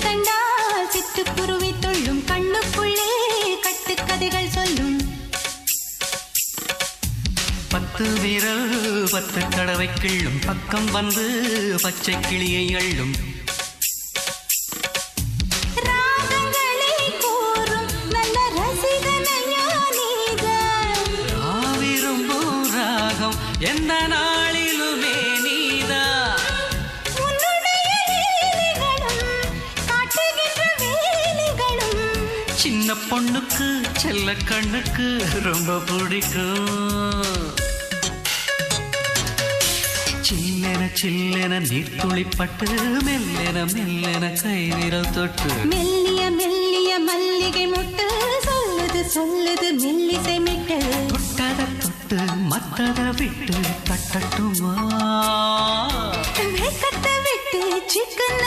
கண்டால் சிட்டுக்குருவி துள்ளும் கண்ணுக்குள்ளே கட்டுக்கதைகள் சொல்லும். 10 விரல் 10 தடவை கிள்ளும் பக்கம் வந்து பச்சை கிளியை அள்ளும். ராகங்களை கூறும் நல்ல ரசிகனையா நீதான். விரும்பும் ராகம் எந்த நாளிலுமே நீதான். உன்னுடைய லீலைகளும் காட்டுகின்ற வேலைகளும் சின்ன பொண்ணுக்கு செல்ல கண்ணுக்கு ரொம்ப பிடிக்கும். சில்லென சில்லென நீர்த்துளிப்பட்டு மெல்லென மெல்லென கை விரல் தொட்டு மெல்லிய மெல்லிய மல்லிகை முட்டு சொல்லுது சொல்லுது மெல்லிசை மிட்டு. தொட்டத தொட்டு மத்தத விட்டு தட்டட்டுமா வெக்கத்தை விட்டு சிக்கன